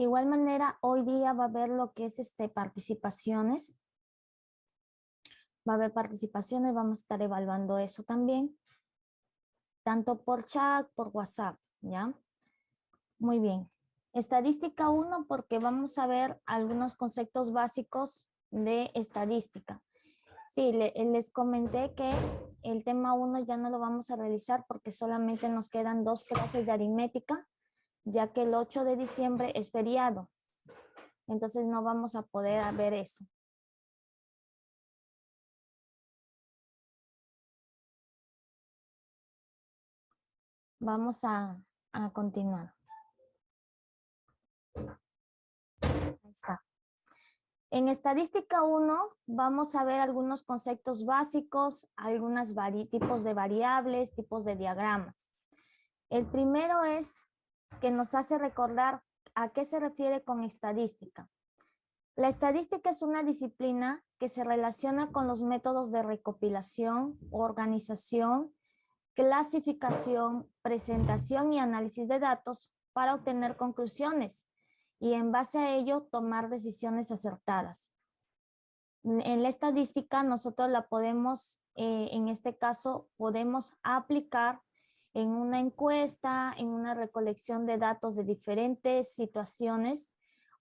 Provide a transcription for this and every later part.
igual manera, hoy día va a haber lo que es participaciones. Va a haber participaciones, vamos a estar evaluando eso también. Tanto por chat, por WhatsApp, ¿ya? Muy bien. Estadística 1 porque vamos a ver algunos conceptos básicos de estadística. Sí, les comenté que el tema 1 ya no lo vamos a realizar porque solamente nos quedan 2 clases de aritmética, ya que el 8 de diciembre es feriado. Entonces no vamos a poder ver eso. Vamos a continuar. Ahí está. En estadística 1 vamos a ver algunos conceptos básicos, algunos tipos de variables, tipos de diagramas. El primero es que nos hace recordar a qué se refiere con estadística. La estadística es una disciplina que se relaciona con los métodos de recopilación, organización, clasificación, presentación y análisis de datos para obtener conclusiones y en base a ello tomar decisiones acertadas. En la estadística nosotros la podemos, en este caso, podemos aplicar en una encuesta, en una recolección de datos de diferentes situaciones,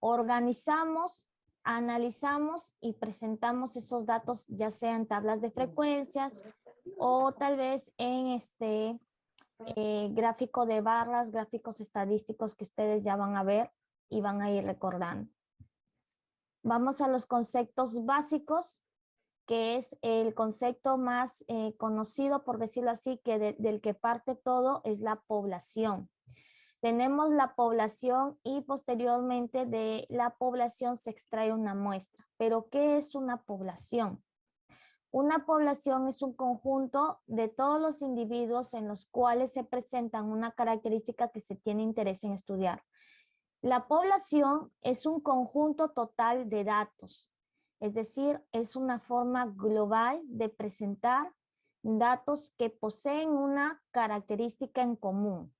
organizamos, analizamos y presentamos esos datos ya sea en tablas de frecuencias o tal vez en gráfico de barras, gráficos estadísticos que ustedes ya van a ver y van a ir recordando. Vamos a los conceptos básicos, que es el concepto más conocido, por decirlo así, que del que parte todo es la población. Tenemos la población y posteriormente de la población se extrae una muestra. ¿Pero qué es una población? Una población es un conjunto de todos los individuos en los cuales se presentan una característica que se tiene interés en estudiar. La población es un conjunto total de datos, es decir, es una forma global de presentar datos que poseen una característica en común.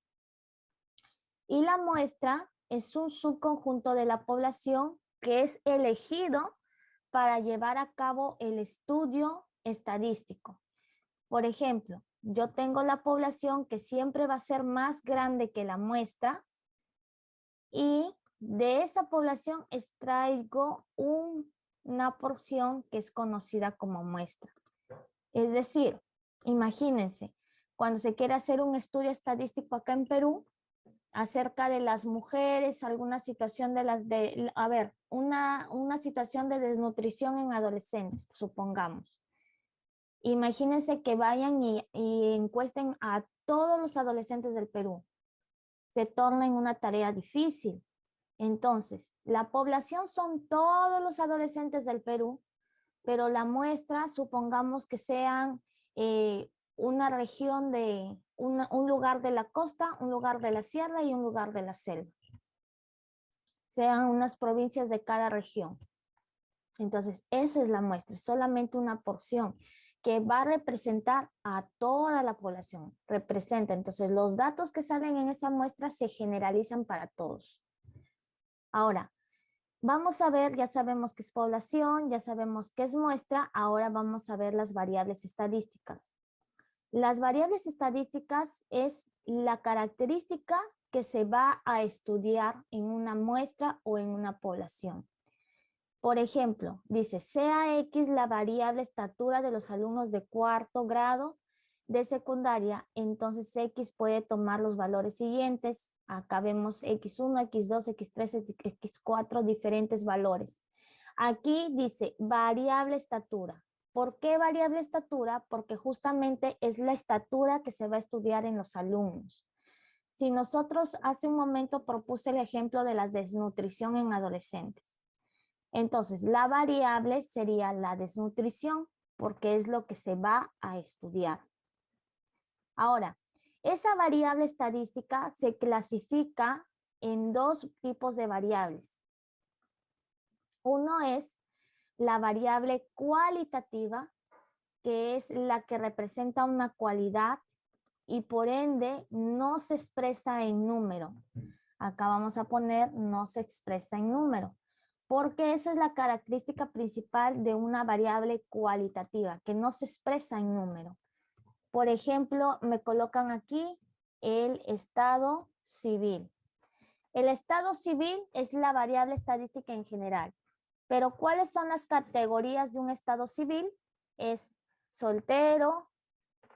Y la muestra es un subconjunto de la población que es elegido para llevar a cabo el estudio estadístico. Por ejemplo, yo tengo la población que siempre va a ser más grande que la muestra y de esa población extraigo una porción que es conocida como muestra. Es decir, imagínense, cuando se quiere hacer un estudio estadístico acá en Perú, acerca de las mujeres, alguna situación una situación de desnutrición en adolescentes, supongamos. Imagínense que vayan y encuesten a todos los adolescentes del Perú. Se torna en una tarea difícil. Entonces, la población son todos los adolescentes del Perú, pero la muestra, supongamos que sean una región de, un lugar de la costa, un lugar de la sierra y un lugar de la selva. Sean unas provincias de cada región. Entonces, esa es la muestra, solamente una porción que va a representar a toda la población. Representa, entonces los datos que salen en esa muestra se generalizan para todos. Ahora, vamos a ver, ya sabemos qué es población, ya sabemos qué es muestra, ahora vamos a ver las variables estadísticas. Las variables estadísticas es la característica que se va a estudiar en una muestra o en una población. Por ejemplo, dice, sea X la variable estatura de los alumnos de cuarto grado de secundaria, entonces X puede tomar los valores siguientes. Acá vemos X1, X2, X3, X4, diferentes valores. Aquí dice variable estatura. ¿Por qué variable estatura? Porque justamente es la estatura que se va a estudiar en los alumnos. Si nosotros hace un momento propuse el ejemplo de la desnutrición en adolescentes. Entonces, la variable sería la desnutrición, porque es lo que se va a estudiar. Ahora, esa variable estadística se clasifica en dos tipos de variables. Uno es la variable cualitativa, que es la que representa una cualidad y por ende no se expresa en número. Acá vamos a poner no se expresa en número, porque esa es la característica principal de una variable cualitativa, que no se expresa en número. Por ejemplo, me colocan aquí el estado civil. El estado civil es la variable estadística en general, pero ¿cuáles son las categorías de un estado civil? Es soltero,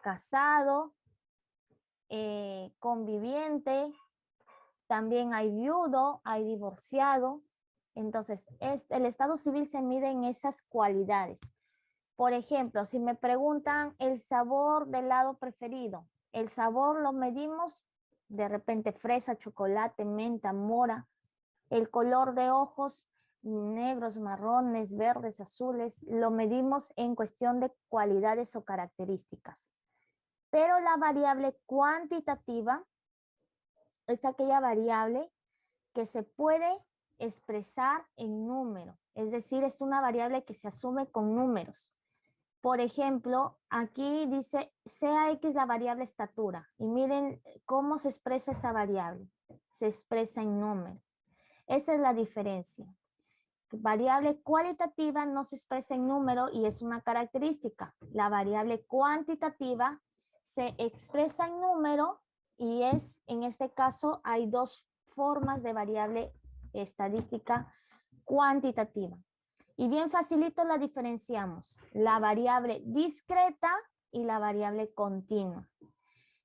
casado, conviviente, también hay viudo, hay divorciado. Entonces, el estado civil se mide en esas cualidades. Por ejemplo, si me preguntan el sabor del helado preferido, el sabor lo medimos de repente fresa, chocolate, menta, mora. El color de ojos, negros, marrones, verdes, azules, lo medimos en cuestión de cualidades o características. Pero la variable cuantitativa es aquella variable que se puede expresar en número, es decir, es una variable que se asume con números. Por ejemplo, aquí dice sea X la variable estatura y miren cómo se expresa esa variable. Se expresa en número. Esa es la diferencia. Variable cualitativa no se expresa en número y es una característica. La variable cuantitativa se expresa en número y es, en este caso, hay dos formas de variable estadística cuantitativa. Y bien facilito la diferenciamos. La variable discreta y la variable continua.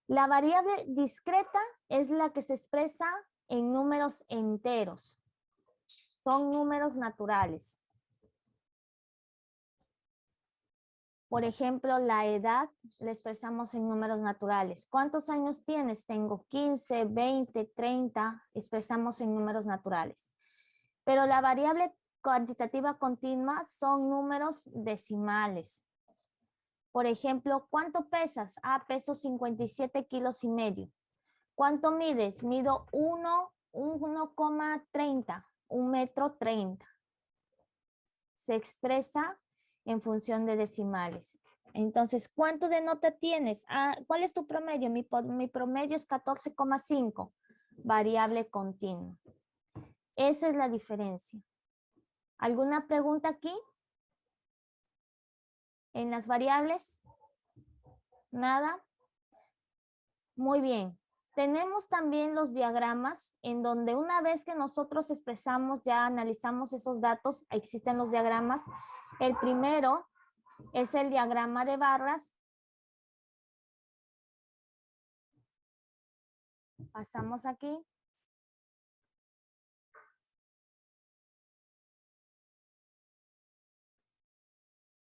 La variable discreta es la que se expresa en números enteros. Son números naturales. Por ejemplo, la edad la expresamos en números naturales. ¿Cuántos años tienes? Tengo 15, 20, 30. Expresamos en números naturales. Pero la variable cuantitativa continua son números decimales. Por ejemplo, ¿cuánto pesas? Ah, peso 57 kilos y medio. ¿Cuánto mides? Mido 1,30, 1,30 m. Se expresa en función de decimales. Entonces, ¿cuánto de nota tienes? Ah, ¿cuál es tu promedio? Mi promedio es 14,5. Variable continua. Esa es la diferencia. ¿Alguna pregunta aquí? ¿En las variables? ¿Nada? Muy bien. Tenemos también los diagramas en donde una vez que nosotros expresamos, ya analizamos esos datos, existen los diagramas. El primero es el diagrama de barras. Pasamos aquí.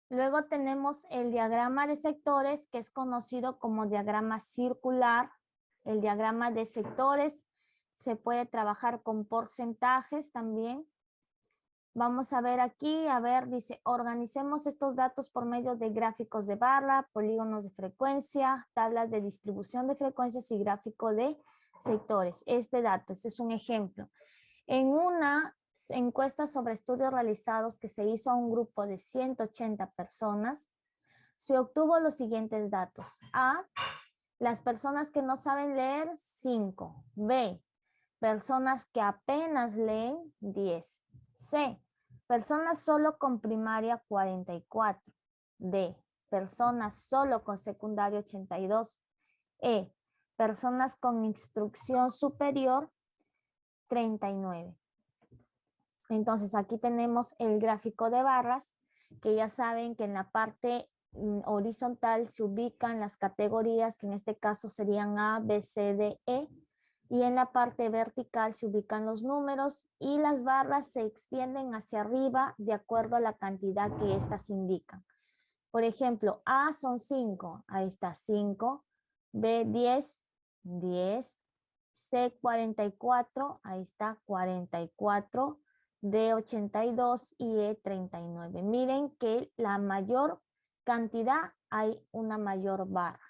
Luego tenemos el diagrama de sectores, que es conocido como diagrama circular. El diagrama de sectores se puede trabajar con porcentajes también. Vamos a ver aquí, dice, organicemos estos datos por medio de gráficos de barra, polígonos de frecuencia, tablas de distribución de frecuencias y gráfico de sectores. Este es un ejemplo. En una encuesta sobre estudios realizados que se hizo a un grupo de 180 personas, se obtuvo los siguientes datos. A, las personas que no saben leer, 5. B, personas que apenas leen, 10. C, personas solo con primaria, 44. D, personas solo con secundaria, 82. E, personas con instrucción superior, 39. Entonces aquí tenemos el gráfico de barras, que ya saben que en la parte horizontal se ubican las categorías, que en este caso serían A, B, C, D, E, y en la parte vertical se ubican los números y las barras se extienden hacia arriba de acuerdo a la cantidad que éstas indican. Por ejemplo, A son 5, ahí está 5, B 10, 10, C 44, ahí está 44, D 82 y E 39. Miren que la mayor cantidad hay una mayor barra.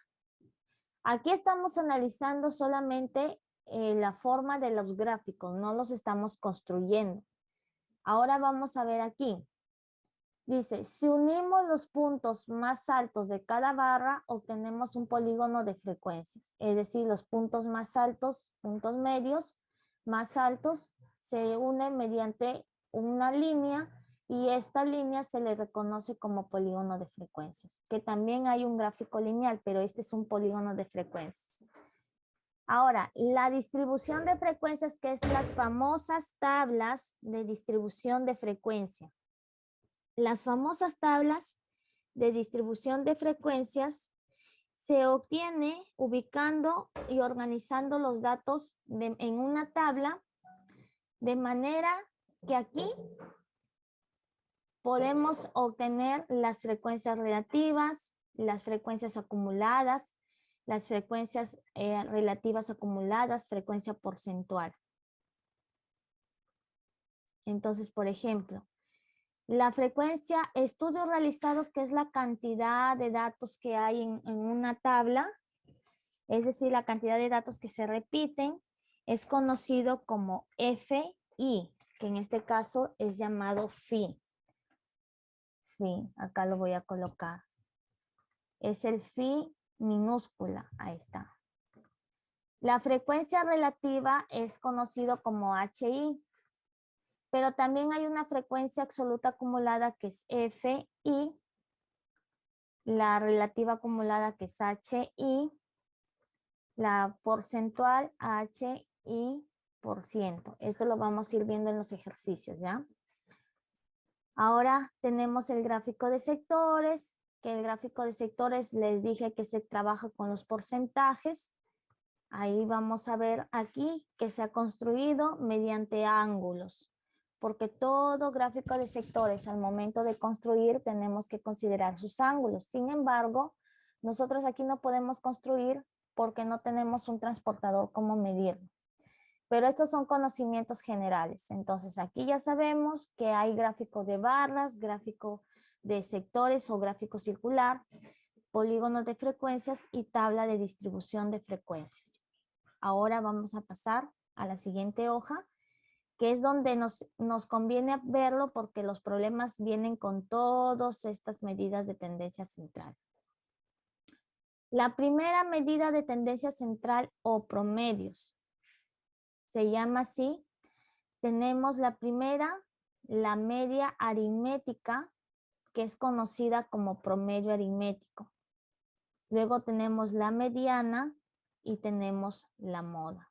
Aquí estamos analizando solamente la forma de los gráficos, no los estamos construyendo. Ahora vamos a ver aquí. Dice, si unimos los puntos más altos de cada barra, obtenemos un polígono de frecuencias. Es decir, los puntos más altos, puntos medios, más altos se unen mediante una línea y esta línea se le reconoce como polígono de frecuencias, que también hay un gráfico lineal, pero este es un polígono de frecuencias. Ahora, la distribución de frecuencias, que es las famosas tablas de distribución de frecuencia. Las famosas tablas de distribución de frecuencias se obtiene ubicando y organizando los datos en una tabla de manera que aquí podemos obtener las frecuencias relativas, las frecuencias acumuladas, las frecuencias relativas acumuladas, frecuencia porcentual. Entonces, por ejemplo, la frecuencia, estudios realizados, que es la cantidad de datos que hay en una tabla, es decir, la cantidad de datos que se repiten, es conocido como FI, que en este caso es llamado Phi. Phi, acá lo voy a colocar. Es el Phi minúscula, ahí está. La frecuencia relativa es conocido como HI, pero también hay una frecuencia absoluta acumulada que es FI, la relativa acumulada que es HI, la porcentual HI%. Esto lo vamos a ir viendo en los ejercicios, ¿ya? Ahora tenemos el gráfico de sectores, que el gráfico de sectores les dije que se trabaja con los porcentajes. Ahí vamos a ver aquí que se ha construido mediante ángulos, porque todo gráfico de sectores al momento de construir tenemos que considerar sus ángulos. Sin embargo, nosotros aquí no podemos construir porque no tenemos un transportador como medirlo. Pero estos son conocimientos generales. Entonces aquí ya sabemos que hay gráfico de barras, gráfico de sectores o gráfico circular, polígonos de frecuencias y tabla de distribución de frecuencias. Ahora vamos a pasar a la siguiente hoja, que es donde nos conviene verlo porque los problemas vienen con todas estas medidas de tendencia central. La primera medida de tendencia central o promedios se llama así. Tenemos la primera, la media aritmética, que es conocida como promedio aritmético. Luego tenemos la mediana y tenemos la moda.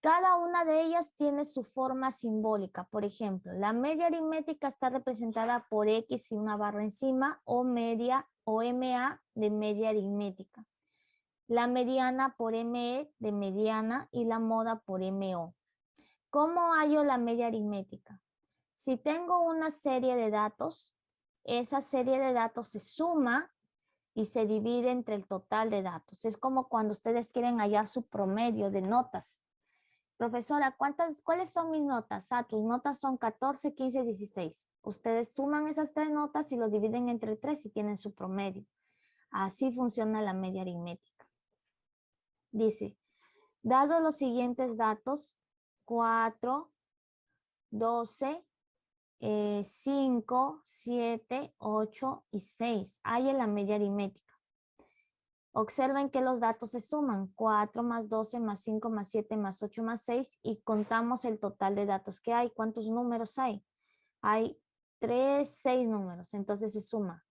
Cada una de ellas tiene su forma simbólica. Por ejemplo, la media aritmética está representada por X y una barra encima, o media o MA de media aritmética. La mediana por ME de mediana y la moda por MO. ¿Cómo hallo la media aritmética? Si tengo una serie de datos, esa serie de datos se suma y se divide entre el total de datos. Es como cuando ustedes quieren hallar su promedio de notas. Profesora, ¿cuáles son mis notas? Ah, tus notas son 14, 15, 16. Ustedes suman esas tres notas y lo dividen entre 3 y tienen su promedio. Así funciona la media aritmética. Dice, dado los siguientes datos, 4, 12, 5, 7, 8 y 6. Hay en la media aritmética. Observen que los datos se suman, 4 más 12 más 5 más 7 más 8 más 6 y contamos el total de datos que hay. ¿Cuántos números hay? Hay 6 números, entonces se suma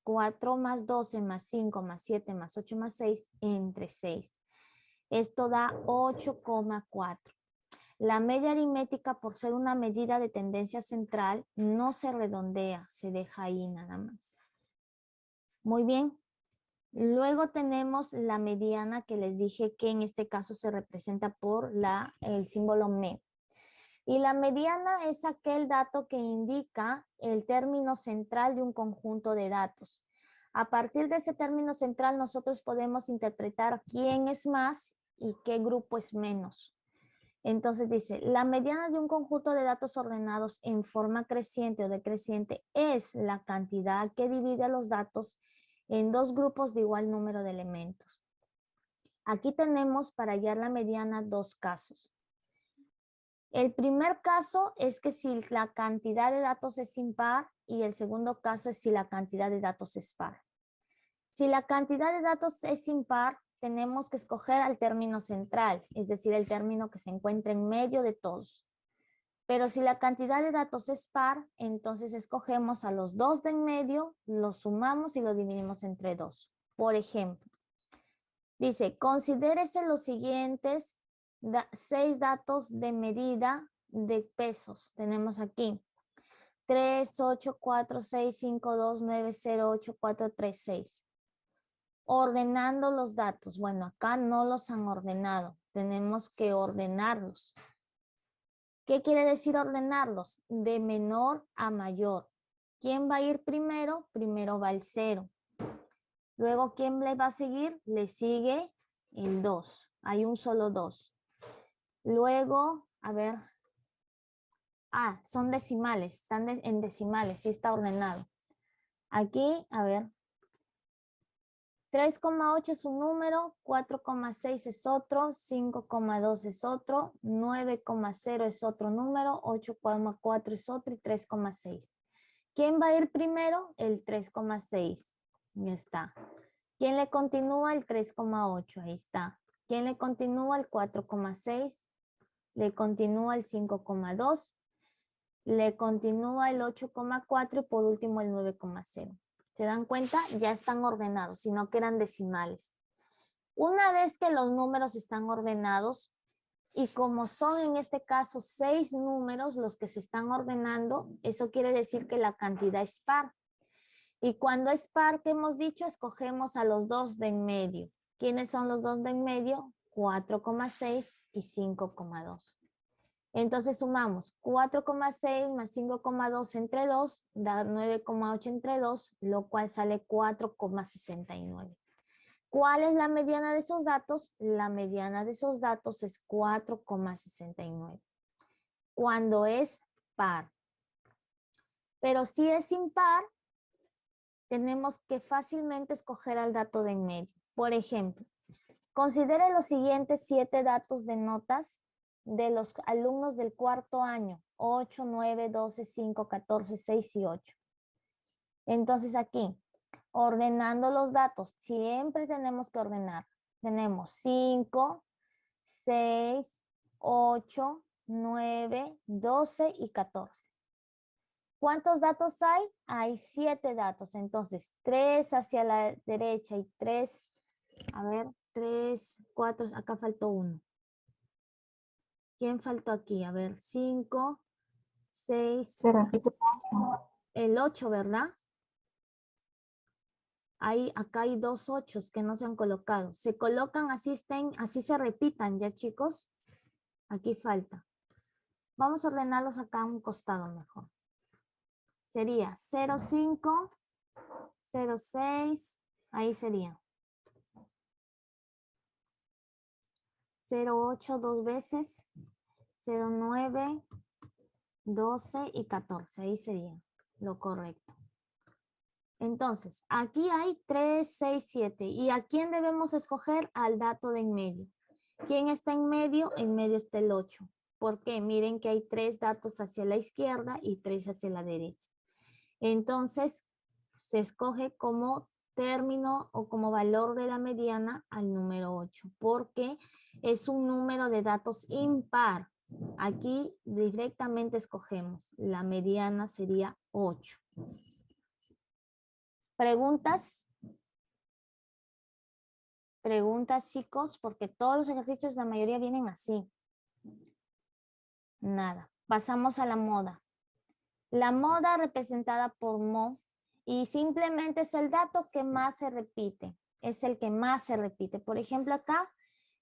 4 más 12 más 5 más 7 más 8 más 6 entre 6. Esto da 8,4. La media aritmética, por ser una medida de tendencia central, no se redondea, se deja ahí nada más. Muy bien. Luego tenemos la mediana, que les dije que en este caso se representa por el símbolo me. Y la mediana es aquel dato que indica el término central de un conjunto de datos. A partir de ese término central nosotros podemos interpretar quién es más y qué grupo es menos. Entonces dice, la mediana de un conjunto de datos ordenados en forma creciente o decreciente es la cantidad que divide los datos en dos grupos de igual número de elementos. Aquí tenemos para hallar la mediana dos casos. El primer caso es que si la cantidad de datos es impar y el segundo caso es si la cantidad de datos es par. Si la cantidad de datos es impar, tenemos que escoger al término central, es decir, el término que se encuentra en medio de todos. Pero si la cantidad de datos es par, entonces escogemos a los dos de en medio, los sumamos y lo dividimos entre 2. Por ejemplo, dice, considérese los siguientes 6 datos de medida de pesos. Tenemos aquí 3, 8, 4, 6, 5, 2, 9, 0, 8, 4, 3, 6. Ordenando los datos. Bueno, acá no los han ordenado. Tenemos que ordenarlos. ¿Qué quiere decir ordenarlos? De menor a mayor. ¿Quién va a ir primero? Primero va el 0. Luego, ¿quién le va a seguir? Le sigue el 2. Hay un solo 2. Luego, a ver. Son decimales. Están en decimales. Sí está ordenado. Aquí, a ver. 3,8 es un número, 4,6 es otro, 5,2 es otro, 9,0 es otro número, 8,4 es otro y 3,6. ¿Quién va a ir primero? El 3,6. Ya está. ¿Quién le continúa? El 3,8. Ahí está. ¿Quién le continúa? El 4,6. Le continúa el 5,2. Le continúa el 8,4 y por último el 9,0. ¿Se dan cuenta? Ya están ordenados, sino que eran decimales. Una vez que los números están ordenados, y como son en este caso 6 números los que se están ordenando, eso quiere decir que la cantidad es par. Y cuando es par, que hemos dicho, escogemos a los dos de en medio. ¿Quiénes son los dos de en medio? 4,6 y 5,2. Entonces sumamos 4,6 más 5,2 entre 2 da 9,8 entre 2, lo cual sale 4,69. ¿Cuál es la mediana de esos datos? La mediana de esos datos es 4,69. Cuando es par. Pero si es impar, tenemos que fácilmente escoger al dato de en medio. Por ejemplo, considere los siguientes 7 datos de notas de los alumnos del cuarto año, 8, 9, 12, 5, 14, 6 y 8. Entonces aquí, ordenando los datos, siempre tenemos que ordenar. Tenemos 5, 6, 8, 9, 12 y 14. ¿Cuántos datos hay? Hay 7 datos. Entonces, 3 hacia la derecha y 3, a ver, 3, 4, acá faltó 1. ¿Quién faltó aquí? A ver, 5, 6. Se repite El 8, ¿verdad? Acá hay 2 8 que no se han colocado. Se colocan así se repitan, ¿ya chicos? Aquí falta. Vamos a ordenarlos acá a un costado mejor. Sería 0,5, 0,6, ahí sería. 0,8 dos veces, 0,9, 12 y 14, ahí sería lo correcto. Entonces, aquí hay 3, 6, 7. ¿Y a quién debemos escoger? Al dato de en medio. ¿Quién está en medio? En medio está el 8. ¿Por qué? Miren que hay 3 datos hacia la izquierda y 3 hacia la derecha. Entonces, se escoge como término o como valor de la mediana al número 8, porque es un número de datos impar. Aquí directamente escogemos. La mediana sería 8. ¿Preguntas? Preguntas, chicos, porque todos los ejercicios, la mayoría vienen así. Nada. Pasamos a la moda. La moda representada por mo y simplemente es el dato que más se repite. Es el que más se repite. Por ejemplo, acá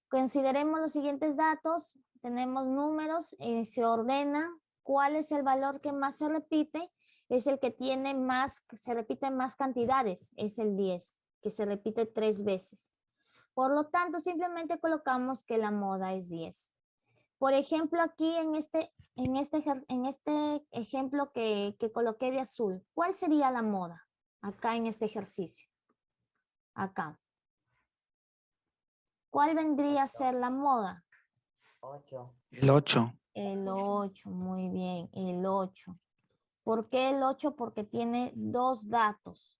consideremos los siguientes datos. Tenemos números, se ordena. ¿Cuál es el valor que más se repite? Es el que tiene más, se repiten más cantidades. Es el 10, que se repite 3 veces. Por lo tanto, simplemente colocamos que la moda es 10. Por ejemplo, aquí en este ejemplo que coloqué de azul, ¿cuál sería la moda? Acá en este ejercicio. Acá. ¿Cuál vendría a ser la moda? 8. El 8. El 8, muy bien, el 8. ¿Por qué el 8? Porque tiene dos datos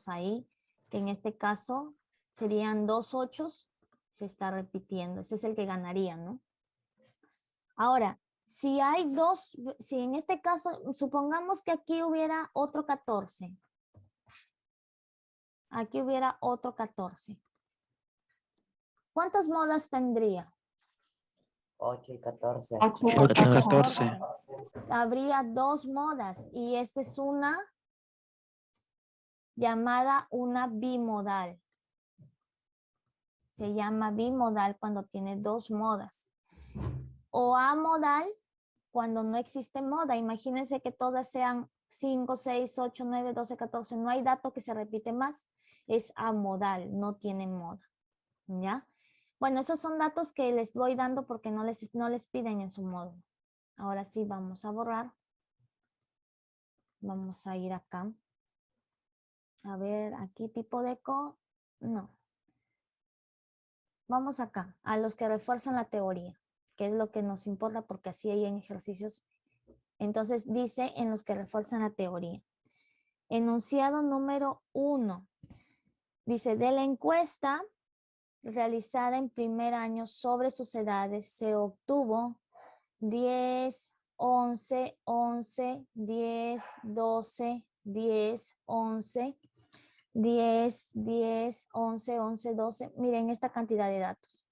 ahí, que en este caso serían 2 ochos, se está repitiendo. Ese es el que ganaría, ¿no? Ahora, si hay dos, si en este caso, supongamos que aquí hubiera otro 14. Aquí hubiera otro 14. ¿Cuántas modas tendría? 8 y 14. 8 y 8 y 14. 14. Habría 2 modas y esta es una llamada una bimodal. Se llama bimodal cuando tiene 2 modas. O amodal cuando no existe moda. Imagínense que todas sean 5, 6, 8, 9, 12, 14. No hay dato que se repite más. Es amodal, no tiene moda. ¿Ya? Bueno, esos son datos que les voy dando porque no les piden en su módulo. Ahora sí, vamos a borrar. Vamos a ir acá. A ver, aquí tipo de eco. No. Vamos acá, a los que refuerzan la teoría, que es lo que nos importa porque así hay en ejercicios. Entonces dice en los que refuerzan la teoría. Enunciado número 1. Dice, de la encuesta realizada en primer año sobre sus edades se obtuvo 10, 11, 11, 10, 12, 10, 11, 10, 10, 11, 11, 12. Miren esta cantidad de datos.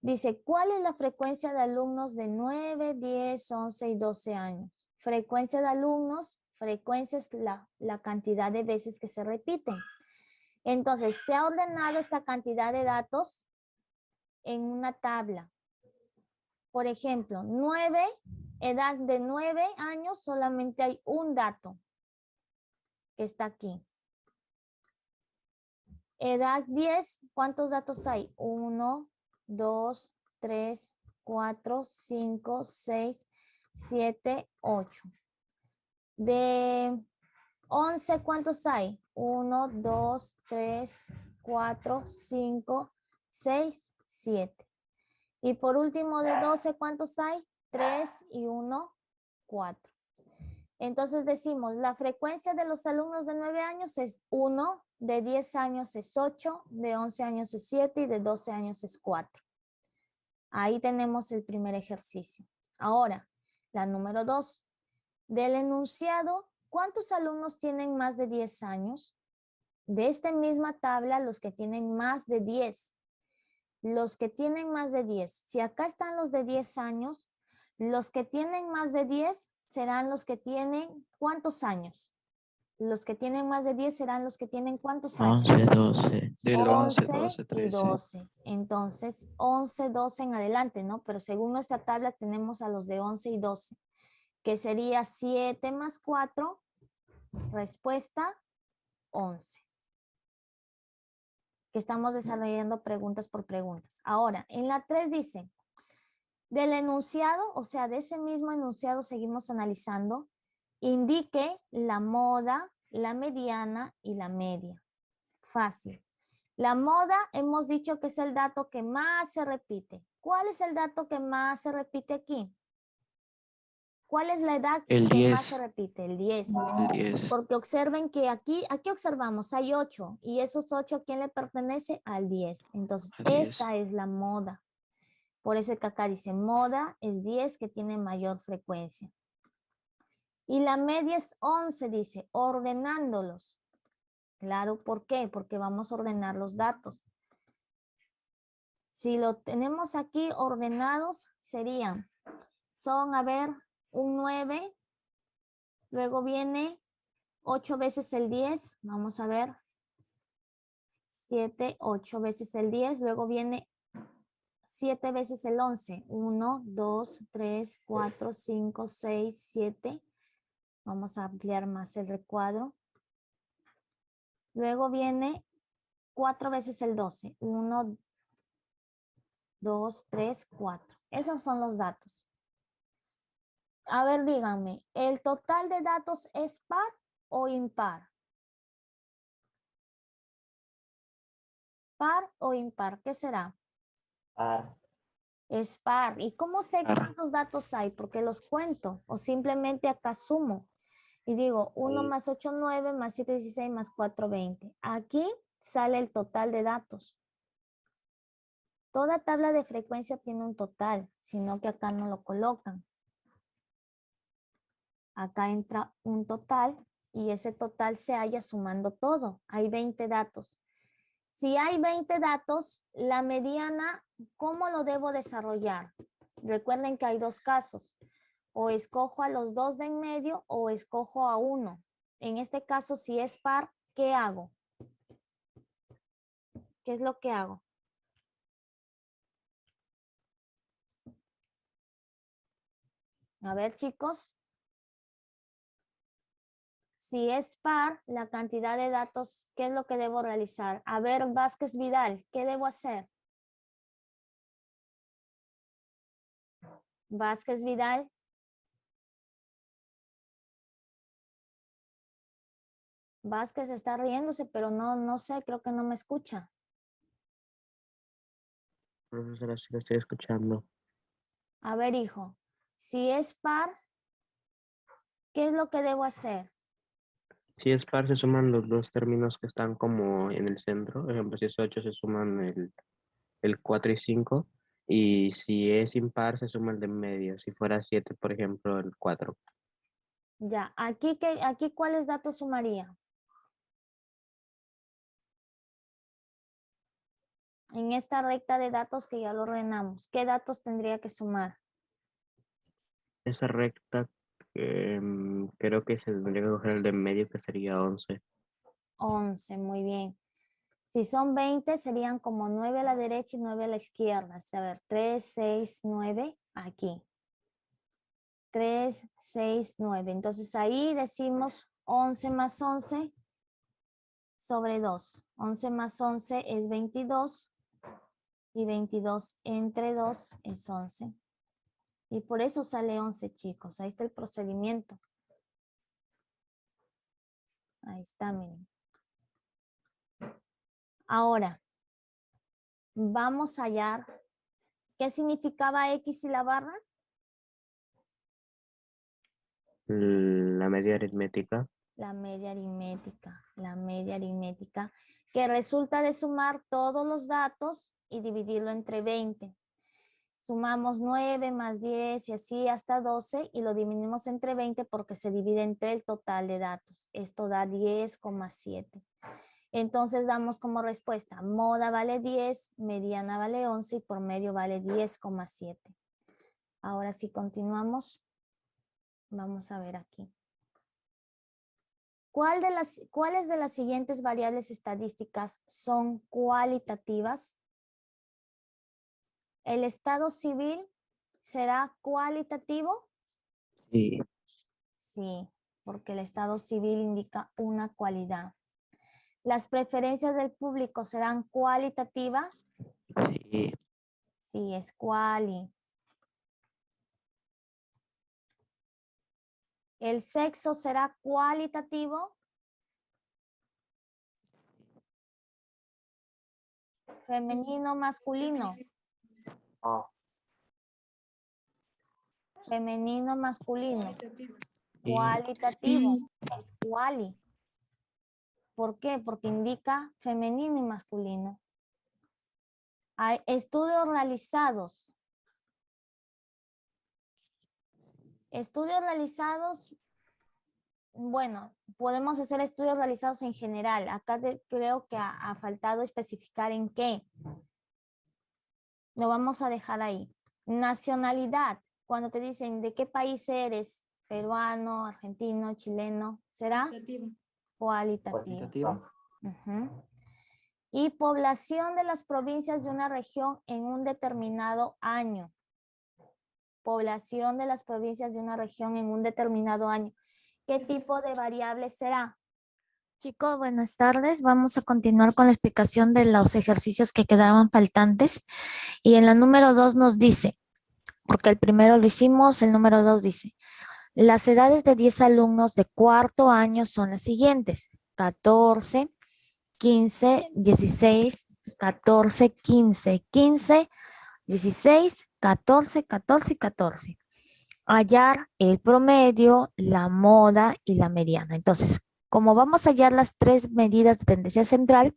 Dice, ¿cuál es la frecuencia de alumnos de 9, 10, 11 y 12 años? Frecuencia de alumnos, frecuencia es la cantidad de veces que se repiten. Entonces, se ha ordenado esta cantidad de datos en una tabla. Por ejemplo, 9, edad de 9 años, solamente hay un dato que está aquí. Edad 10, ¿cuántos datos hay? 1, 2, 3, 4, 5, 6, 7, 8. De 11, ¿cuántos hay? 1, 2, 3, 4, 5, 6, 7. Y por último, de 12, ¿cuántos hay? 3 y 1, 4. Entonces decimos, la frecuencia de los alumnos de 9 años es 1, de 10 años es 8, de 11 años es 7 y de 12 años es 4. Ahí tenemos el primer ejercicio. Ahora, la número 2. Del enunciado, ¿cuántos alumnos tienen más de 10 años? De esta misma tabla, los que tienen más de 10. Los que tienen más de 10. Si acá están los de 10 años, los que tienen más de 10 serán los que tienen ¿cuántos años? Los que tienen más de 10 serán los que tienen ¿cuántos años? 11, 12. Del 11, 11 12, y 13. 12. Entonces, 11, 12 en adelante, ¿no? Pero según nuestra tabla tenemos a los de 11 y 12, que sería 7 más 4, respuesta 11. Que estamos desarrollando preguntas por preguntas. Ahora, en la 3 dice, del enunciado, o sea, de ese mismo enunciado seguimos analizando, indique la moda, la mediana y la media. Fácil. La moda hemos dicho que es el dato que más se repite. ¿Cuál es el dato que más se repite aquí? ¿Cuál es la edad El que 10. más se repite? El 10. El 10. Porque observen que aquí observamos, hay 8 y esos 8 ¿a quién le pertenece? Al 10. Entonces, Al 10. esta es la moda. Por eso que acá dice moda es 10 que tiene mayor frecuencia. Y la media es 11, dice, ordenándolos. Claro, ¿por qué? Porque vamos a ordenar los datos. Si lo tenemos aquí ordenados, serían, son, a ver, un 9, luego viene 8 veces el 10, vamos a ver, 7, 8 veces el 10, luego viene 7 veces el 11, 1, 2, 3, 4, 5, 6, 7, vamos a ampliar más el recuadro. Luego viene 4 veces el 12, 1, 2, 3, 4. Esos son los datos. A ver, díganme, ¿el total de datos es par o impar? ¿Par o impar? ¿Qué será? Par. Es par. ¿Y cómo sé Par. cuántos datos hay? Porque los cuento o simplemente acá sumo. Y digo 1 Ahí. más 8, 9, más 7, 16, más 4, 20. Aquí sale el total de datos. Toda tabla de frecuencia tiene un total, sino que acá no lo colocan. Acá entra un total y ese total se halla sumando todo. Hay 20 datos. Si hay 20 datos, la mediana, ¿cómo lo debo desarrollar? Recuerden que hay dos casos. O escojo a los dos de en medio o escojo a uno. En este caso, si es par, ¿qué hago? ¿Qué es lo que hago? A ver, chicos. Si es par, la cantidad de datos, ¿qué es lo que debo realizar? A ver, Vázquez Vidal, ¿qué debo hacer? Vázquez Vidal. Vázquez está riéndose, pero no sé, creo que no me escucha. Profesora, sí la estoy escuchando. A ver, hijo, si es par, ¿qué es lo que debo hacer? Si es par, se suman los dos términos que están como en el centro. Por ejemplo, si es 8, se suman el 4 y 5. Y si es impar, se suma el de en medio. Si fuera 7, por ejemplo, el 4. Ya, aquí ¿cuáles datos sumaría? En esta recta de datos que ya lo ordenamos, ¿qué datos tendría que sumar? Esa recta, creo que se tendría que coger el de en medio, que sería 11. 11, muy bien. Si son 20, serían como 9 a la derecha y 9 a la izquierda. A ver, 3, 6, 9, aquí. 3, 6, 9. Entonces ahí decimos 11 más 11 sobre 2. 11 más 11 es 22 y 22 entre 2 es 11. Y por eso sale 11, chicos. Ahí está el procedimiento. Ahí está, miren. Ahora, vamos a hallar qué significaba X y la barra. La media aritmética. La media aritmética, que resulta de sumar todos los datos y dividirlo entre 20. Sumamos 9 más 10 y así hasta 12 y lo dividimos entre 20 porque se divide entre el total de datos. Esto da 10,7. Entonces damos como respuesta, moda vale 10, mediana vale 11 y por medio vale 10,7. Ahora si continuamos, vamos a ver aquí. ¿Cuáles de las siguientes variables estadísticas son cualitativas? ¿El estado civil será cualitativo? Sí. Sí, porque el estado civil indica una cualidad. ¿Las preferencias del público serán cualitativas? Sí. Sí, es cuali. ¿El sexo será cualitativo? Femenino, masculino. Oh, Femenino, masculino. Cualitativo. Es cuali. ¿Por qué? Porque indica femenino y masculino. Hay estudios realizados. Estudios realizados, bueno, podemos hacer estudios realizados en general. Acá creo que ha faltado especificar en qué. Lo vamos a dejar ahí. Nacionalidad. Cuando te dicen de qué país eres, peruano, argentino, chileno, será cualitativo. Ujú. Y población de las provincias de una región en un determinado año. Población de las provincias de una región en un determinado año. ¿Qué tipo de variable será? Chicos, buenas tardes. Vamos a continuar con la explicación de los ejercicios que quedaban faltantes. Y en la número 2 nos dice, porque el primero lo hicimos, el número 2 dice, las edades de 10 alumnos de cuarto año son las siguientes: 14, 15, 16, 14, 15, 15, 16, 14, 14 y 14. Hallar el promedio, la moda y la mediana. Entonces, como vamos a hallar las tres medidas de tendencia central,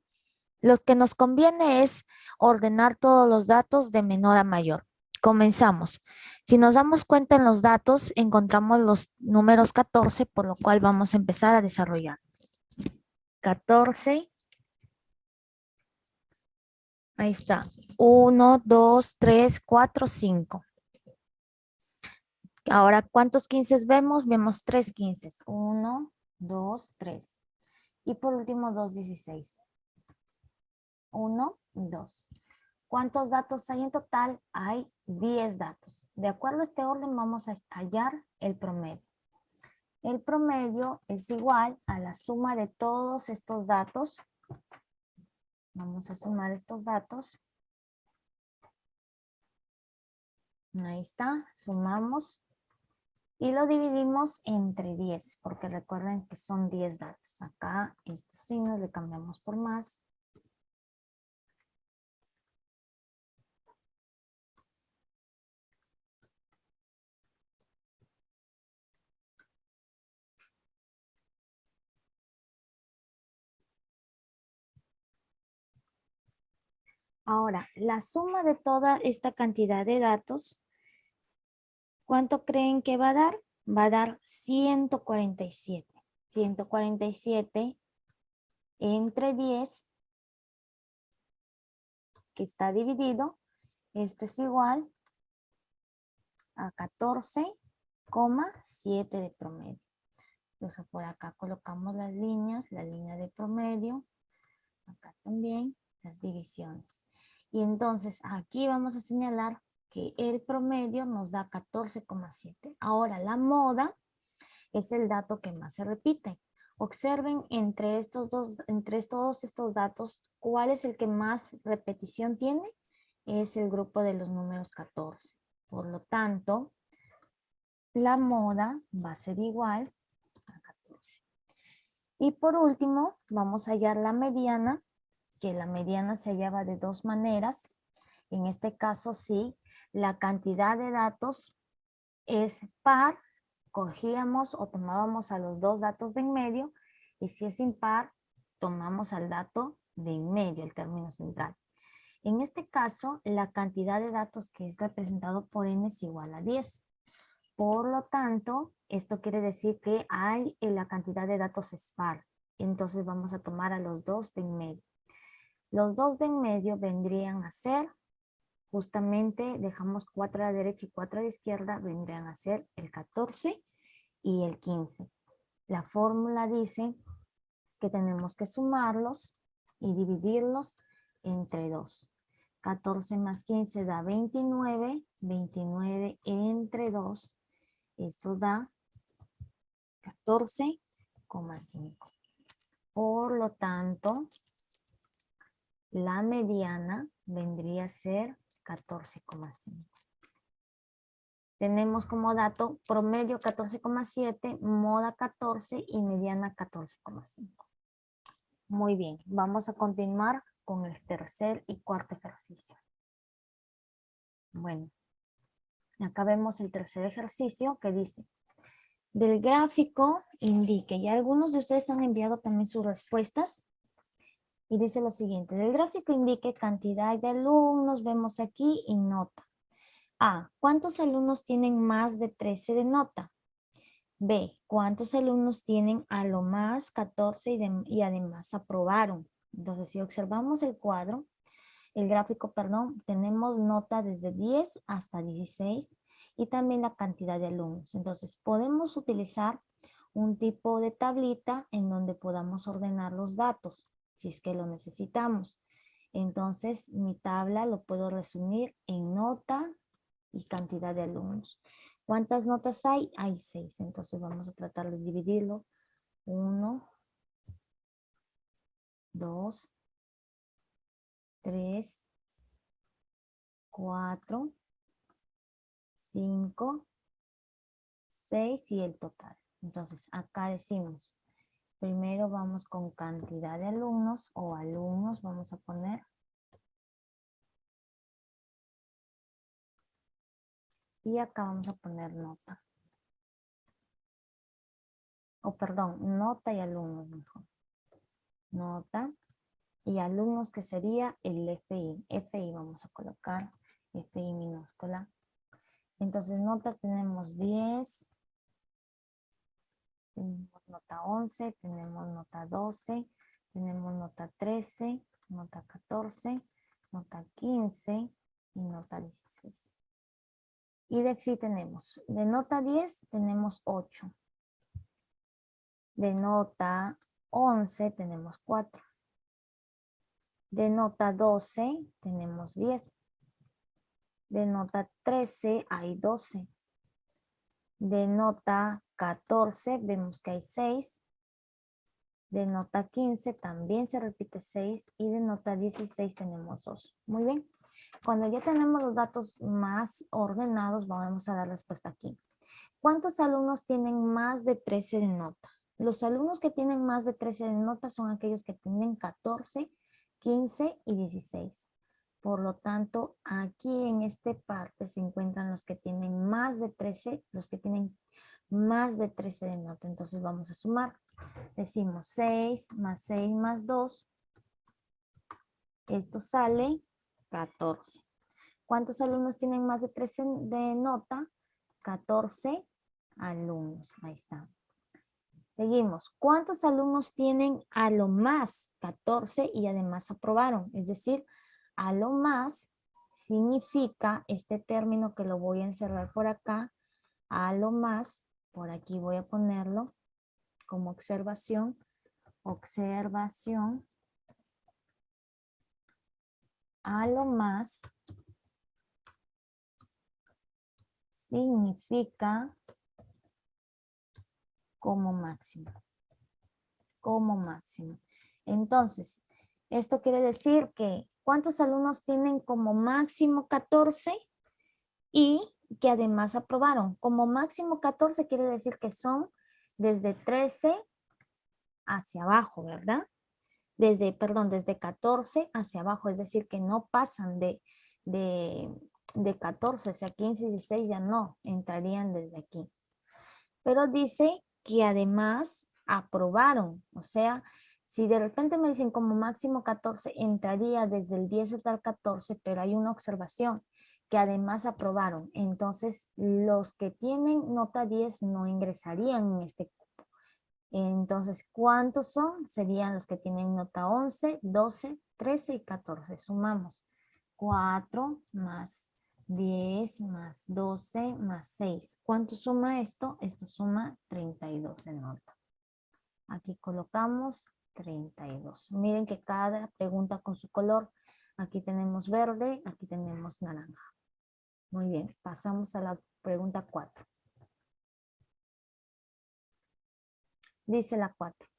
Lo que nos conviene es ordenar todos los datos de menor a mayor. Comenzamos. Si nos damos cuenta en los datos, encontramos los números 14, por lo cual vamos a empezar a desarrollar. 14. Ahí está. 1, 2, 3, 4, 5. Ahora, ¿cuántos 15 vemos? Vemos 3 15. 1, 2, 3. Y por último, 2 16. 1, 2. ¿Cuántos datos hay en total? Hay 10 datos. De acuerdo a este orden, vamos a hallar el promedio. El promedio es igual a la suma de todos estos datos. Vamos a sumar estos datos. Ahí está, sumamos. Y lo dividimos entre 10, porque recuerden que son 10 datos. Acá estos signos le cambiamos por más. Ahora, la suma de toda esta cantidad de datos, ¿cuánto creen que va a dar? Va a dar 147. 147 entre 10, que está dividido. Esto es igual a 14,7 de promedio. Entonces por acá colocamos las líneas, la línea de promedio. Acá también las divisiones. Y entonces aquí vamos a señalar que el promedio nos da 14,7. Ahora la moda es el dato que más se repite. Observen entre todos estos datos, ¿cuál es el que más repetición tiene? Es el grupo de los números 14. Por lo tanto, la moda va a ser igual a 14. Y por último, vamos a hallar la mediana, que la mediana se hallaba de dos maneras. En este caso, sí, la cantidad de datos es par, cogíamos o tomábamos a los dos datos de en medio, y si es impar, tomamos al dato de en medio, el término central. En este caso, la cantidad de datos que es representado por n es igual a 10. Por lo tanto, esto quiere decir que la cantidad de datos es par. Entonces vamos a tomar a los dos de en medio. Los dos de en medio vendrían a ser, justamente dejamos 4 a la derecha y 4 a la izquierda, vendrían a ser el 14 y el 15. La fórmula dice que tenemos que sumarlos y dividirlos entre 2. 14 más 15 da 29, 29 entre 2, esto da 14,5. Por lo tanto, la mediana vendría a ser 14,5. Tenemos como dato promedio 14,7, moda 14 y mediana 14,5. Muy bien, vamos a continuar con el tercer y cuarto ejercicio. Bueno, acá vemos el tercer ejercicio que dice: del gráfico indique, y algunos de ustedes han enviado también sus respuestas, y dice lo siguiente: del gráfico indique cantidad de alumnos, vemos aquí, y nota. A, ¿cuántos alumnos tienen más de 13 de nota? B, ¿cuántos alumnos tienen a lo más 14 y además aprobaron? Entonces, si observamos el cuadro, el gráfico, perdón, tenemos nota desde 10 hasta 16 y también la cantidad de alumnos. Entonces, podemos utilizar un tipo de tablita en donde podamos ordenar los datos, si es que lo necesitamos. Entonces, mi tabla lo puedo resumir en nota y cantidad de alumnos. ¿Cuántas notas hay? Hay 6. Entonces, vamos a tratar de dividirlo. 1, 2, 3, 4, 5, 6 y el total. Entonces, acá decimos, primero vamos con cantidad de alumnos o alumnos, vamos a poner. Y acá vamos a poner nota. O perdón, nota y alumnos mejor. Nota y alumnos, que sería el FI. FI vamos a colocar FI minúscula. Entonces, nota tenemos 10, tenemos nota 11, tenemos nota 12, tenemos nota 13, nota 14, nota 15 y nota 16. Y de FI tenemos, de nota 10 tenemos 8. De nota 11 tenemos 4. De nota 12 tenemos 10. De nota 13 hay 12. De nota 14 vemos que hay 6. De nota 15 también se repite 6. Y de nota 16 tenemos 2. Muy bien. Cuando ya tenemos los datos más ordenados, vamos a dar respuesta aquí. ¿Cuántos alumnos tienen más de 13 de nota? Los alumnos que tienen más de 13 de nota son aquellos que tienen 14, 15 y 16. Por lo tanto, aquí en esta parte se encuentran los que tienen más de 13, los que tienen más de 13 de nota. Entonces vamos a sumar. Decimos 6 más 2. Esto sale 14. ¿Cuántos alumnos tienen más de 13 de nota? 14 alumnos. Ahí está. Seguimos. ¿Cuántos alumnos tienen a lo más 14 y además aprobaron? Es decir, a lo más significa este término que lo voy a encerrar por acá. A lo más, por aquí voy a ponerlo como observación. Observación. A lo más significa como máximo. Como máximo. Entonces, esto quiere decir que ¿cuántos alumnos tienen como máximo 14 y que además aprobaron? Como máximo 14 quiere decir que son desde 13 hacia abajo, ¿verdad? Desde 14 hacia abajo, es decir, que no pasan de 14 hacia 15 y 16, ya no, entrarían desde aquí. Pero dice que además aprobaron, o sea, si de repente me dicen como máximo 14, entraría desde el 10 hasta el 14, pero hay una observación, que además aprobaron. Entonces, los que tienen nota 10 no ingresarían en este cupo. Entonces, ¿cuántos son? Serían los que tienen nota 11, 12, 13 y 14. Sumamos 4 más 10 más 12 más 6. ¿Cuánto suma esto? Esto suma 32 de nota. Aquí colocamos 32. Miren que cada pregunta con su color. Aquí tenemos verde, aquí tenemos naranja. Muy bien, pasamos a la pregunta 4. Dice la 4.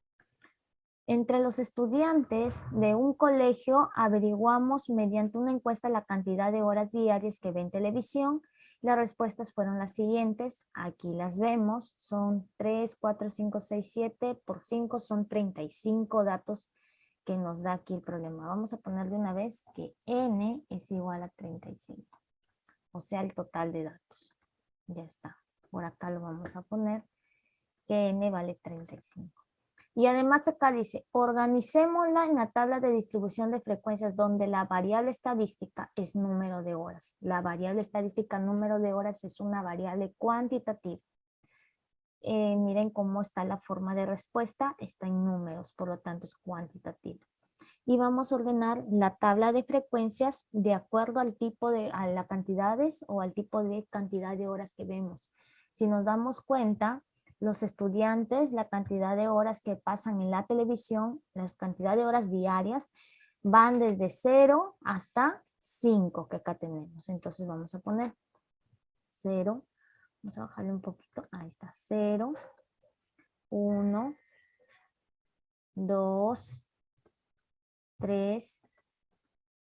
Entre los estudiantes de un colegio averiguamos mediante una encuesta la cantidad de horas diarias que ven televisión. Las respuestas fueron las siguientes. Aquí las vemos. Son 3, 4, 5, 6, 7. Por 5 son 35 datos que nos da aquí el problema. Vamos a poner de una vez que n es igual a 35. O sea, el total de datos. Ya está. Por acá lo vamos a poner que n vale 35. Y además acá dice, organicémosla en la tabla de distribución de frecuencias donde la variable estadística es número de horas. La variable estadística número de horas es una variable cuantitativa. Miren cómo está la forma de respuesta, está en números, por lo tanto es cuantitativa. Y vamos a ordenar la tabla de frecuencias de acuerdo al tipo de, a las cantidades o al tipo de cantidad de horas que vemos. Si nos damos cuenta, los estudiantes, la cantidad de horas que pasan en la televisión, las cantidad de horas diarias, van desde 0 hasta 5 que acá tenemos. Entonces vamos a poner 0, vamos a bajarle un poquito, ahí está, 0, 1, 2, 3,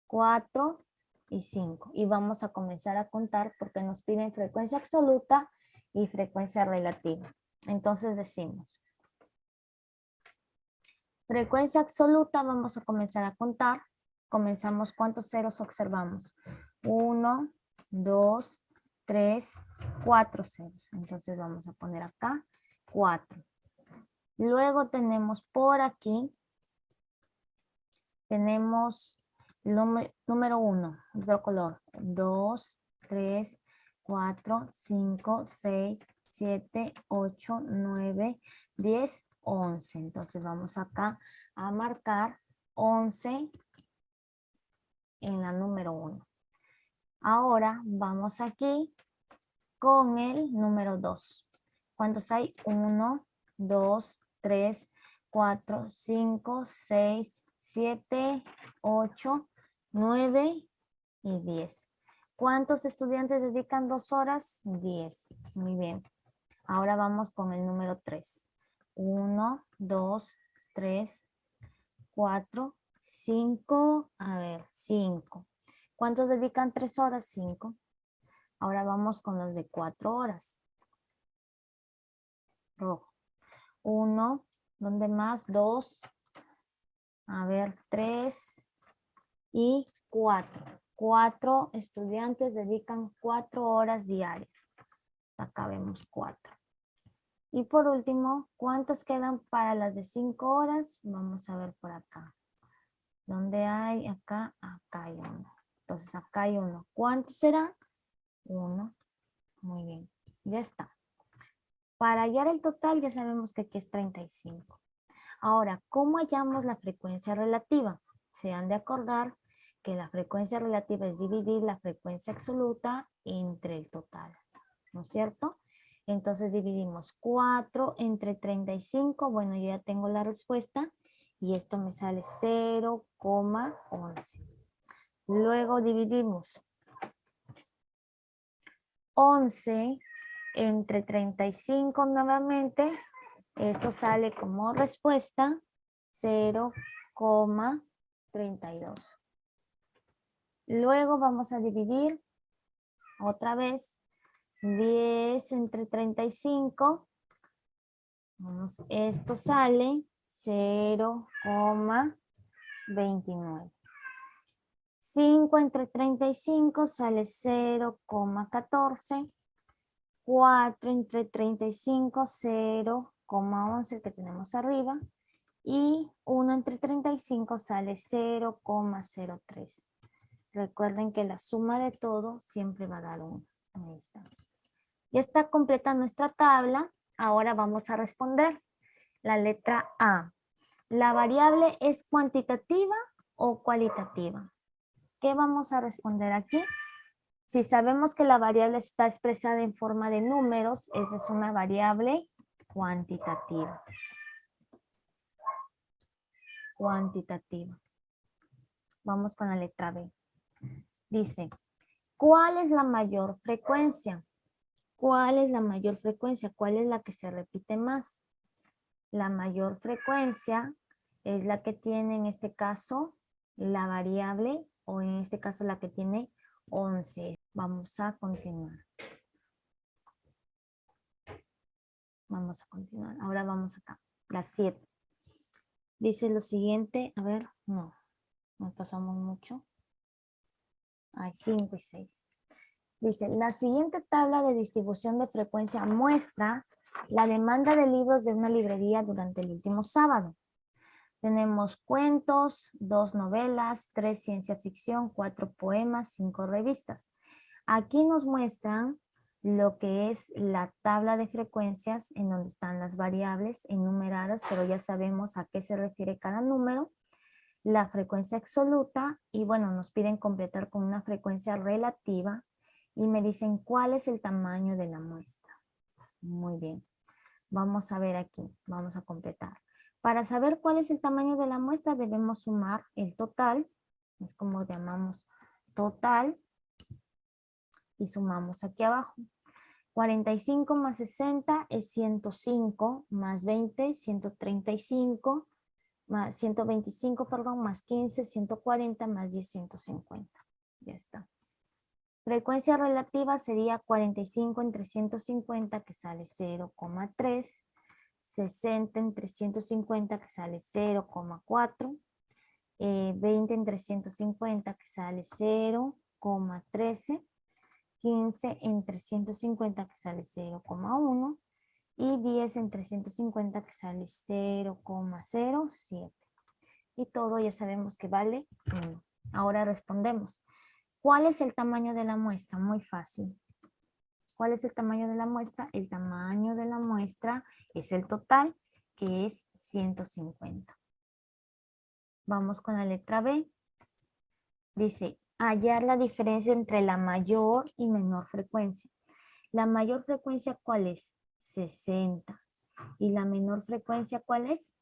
4 y 5. Y vamos a comenzar a contar porque nos piden frecuencia absoluta y frecuencia relativa. Entonces decimos, frecuencia absoluta, vamos a comenzar a contar. Comenzamos, ¿cuántos ceros observamos? 1, 2, 3, 4 ceros. Entonces vamos a poner acá 4. Luego tenemos por aquí Tenemos el número 1, otro color. 2, 3, 4, 5, 6, 7, 8, 9, 10, 11. Entonces vamos acá a marcar 11 en la número 1. Ahora vamos aquí con el número 2. ¿Cuántos hay? 1, 2, 3, 4, 5, 6, 7, 8, 9 y 10. ¿Cuántos estudiantes dedican 2 horas? 10. Muy bien. Ahora vamos con el número 3. 1, 2, 3, 4, 5. A ver, 5. ¿Cuántos dedican 3 horas? 5. Ahora vamos con los de 4 horas. Rojo. 1, ¿dónde más? 2. A ver, 3 y 4. 4 estudiantes dedican 4 horas diarias. Acá vemos 4. Y por último, ¿cuántos quedan para las de 5 horas? Vamos a ver por acá. ¿Dónde hay? Acá, acá hay 1. Entonces acá hay 1. ¿Cuántos serán? 1. Muy bien. Ya está. Para hallar el total ya sabemos que aquí es 35. Ahora, ¿cómo hallamos la frecuencia relativa? Se han de acordar que la frecuencia relativa es dividir la frecuencia absoluta entre el total, ¿no es cierto? Entonces dividimos 4 entre 35, bueno, yo ya tengo la respuesta y esto me sale 0,11. Luego dividimos 11 entre 35 nuevamente, esto sale como respuesta 0,32. Luego vamos a dividir otra vez 10 entre 35. Vamos, esto sale 0,29. 5 entre 35 sale 0,14. 4 entre 35, 0,11 que tenemos arriba. Y 1 entre 35 sale 0,03. Recuerden que la suma de todo siempre va a dar 1. Ahí está. Ya está completa nuestra tabla. Ahora vamos a responder. La letra A. ¿La variable es cuantitativa o cualitativa? ¿Qué vamos a responder aquí? Si sabemos que la variable está expresada en forma de números, esa es una variable cuantitativa. Cuantitativa. Vamos con la letra B. Dice, ¿cuál es la mayor frecuencia? ¿Cuál es la mayor frecuencia? ¿Cuál es la que se repite más? La mayor frecuencia es la que tiene en este caso la variable o en este caso la que tiene 11. Vamos a continuar. Vamos a continuar. Ahora vamos acá. La 7. Dice lo siguiente. A ver, no pasamos mucho. Hay 5 y 6. Dice, la siguiente tabla de distribución de frecuencia muestra la demanda de libros de una librería durante el último sábado. Tenemos cuentos, 2 novelas, 3 ciencia ficción, 4 poemas, 5 revistas. Aquí nos muestran lo que es la tabla de frecuencias en donde están las variables enumeradas, pero ya sabemos a qué se refiere cada número, la frecuencia absoluta y bueno, nos piden completar con una frecuencia relativa y me dicen cuál es el tamaño de la muestra. Muy bien. Vamos a ver aquí, vamos a completar. Para saber cuál es el tamaño de la muestra debemos sumar el total, es como llamamos total, y sumamos aquí abajo. 45 más 60 es 105, más 20, 135, más 125, perdón, más 15, 140, más 10, 150. Ya está. Frecuencia relativa sería 45 entre 150, que sale 0,3. 60 entre 150, que sale 0,4. 20 entre 150, que sale 0,13. 15 entre 150, que sale 0,1. Y 10 entre 150, que sale 0,07. y todo ya sabemos que vale 1. Ahora respondemos. ¿Cuál es el tamaño de la muestra? Muy fácil. ¿Cuál es el tamaño de la muestra? El tamaño de la muestra es el total, que es 150. Vamos con la letra B. Dice, hallar la diferencia entre la mayor y menor frecuencia. La mayor frecuencia, ¿cuál es? 60. ¿Y la menor frecuencia cuál es?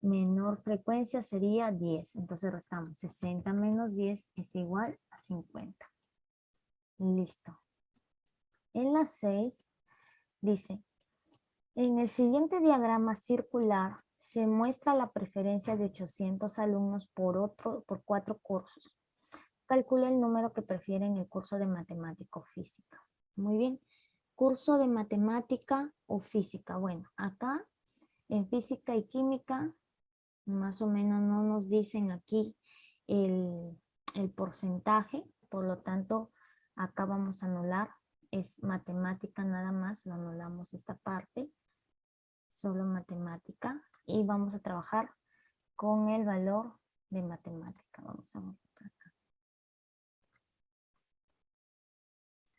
Menor frecuencia sería 10. Entonces restamos 60 menos 10 es igual a 50. Listo. En la 6 dice, en el siguiente diagrama circular se muestra la preferencia de 800 alumnos por 4 cursos. Calcula el número que prefieren el curso de matemática o física. Muy bien. Curso de matemática o física. Bueno, acá en física y química más o menos no nos dicen aquí el porcentaje, por lo tanto acá vamos a anular, es matemática nada más, lo anulamos esta parte, solo matemática, y vamos a trabajar con el valor de matemática. Vamos a ver por acá.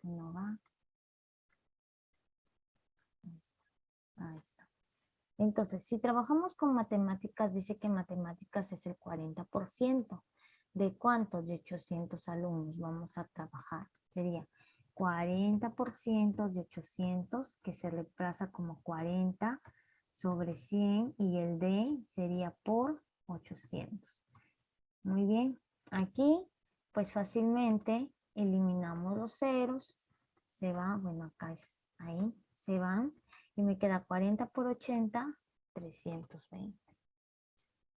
No va. Ahí está. Entonces, si trabajamos con matemáticas, dice que matemáticas es el 40%. ¿De cuántos? De 800 alumnos vamos a trabajar. Sería 40% de 800, que se reemplaza como 40 sobre 100, y el D sería por 800. Muy bien. Aquí, pues fácilmente eliminamos los ceros. Se va, bueno, acá es ahí, se van. Y me queda 40 por 80, 320.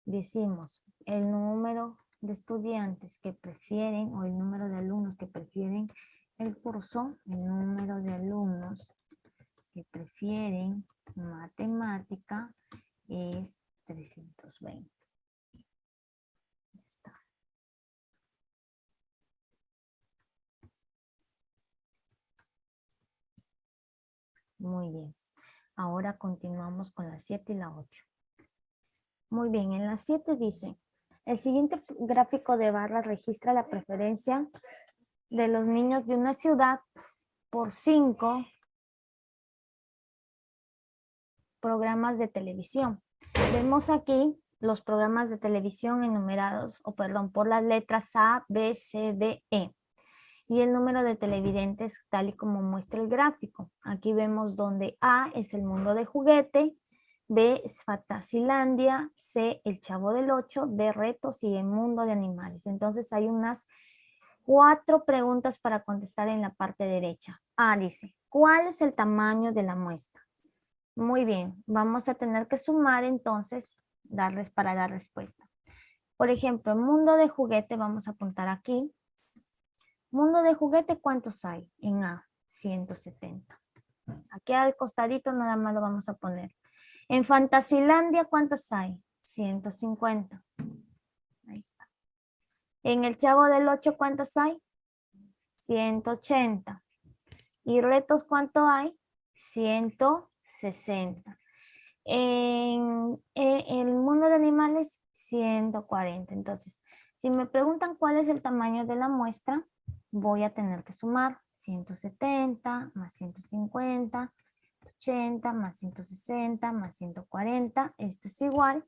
Decimos el número de estudiantes que prefieren, o el número de alumnos que prefieren el curso, el número de alumnos que prefieren matemática es 320. Ya está. Muy bien. Ahora continuamos con la 7 y la 8. Muy bien, en la 7 dice, el siguiente gráfico de barras registra la preferencia de los niños de una ciudad por 5 programas de televisión. Vemos aquí los programas de televisión enumerados, por las letras A, B, C, D, E. Y el número de televidentes tal y como muestra el gráfico. Aquí vemos donde A es el mundo de juguete, B es Fantasilandia, C el Chavo del 8, D retos y el mundo de animales. Entonces hay unas 4 preguntas para contestar en la parte derecha. A dice, ¿cuál es el tamaño de la muestra? Muy bien, vamos a tener que sumar entonces, darles para la respuesta. Por ejemplo, mundo de juguete, vamos a apuntar aquí. Mundo de juguete, ¿cuántos hay? En A, 170. Aquí al costadito nada más lo vamos a poner. En Fantasilandia, ¿cuántos hay? 150. Ahí está. En el Chavo del 8, ¿cuántos hay? 180. ¿Y retos cuánto hay? 160. En el mundo de animales, 140. Entonces, si me preguntan cuál es el tamaño de la muestra, voy a tener que sumar 170 más 150, 80 más 160 más 140. Esto es igual.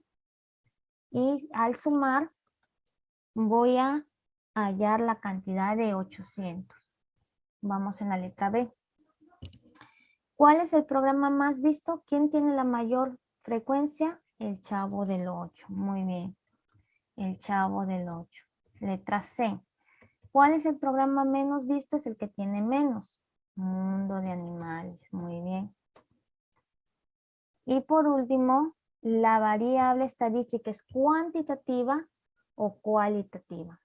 Y al sumar, voy a hallar la cantidad de 800. Vamos en la letra B. ¿Cuál es el programa más visto? ¿Quién tiene la mayor frecuencia? El Chavo del 8. Muy bien. El Chavo del 8. Letra C. ¿Cuál es el programa menos visto? Es el que tiene menos. Mundo de animales. Muy bien. Y por último, la variable estadística es cuantitativa o cualitativa.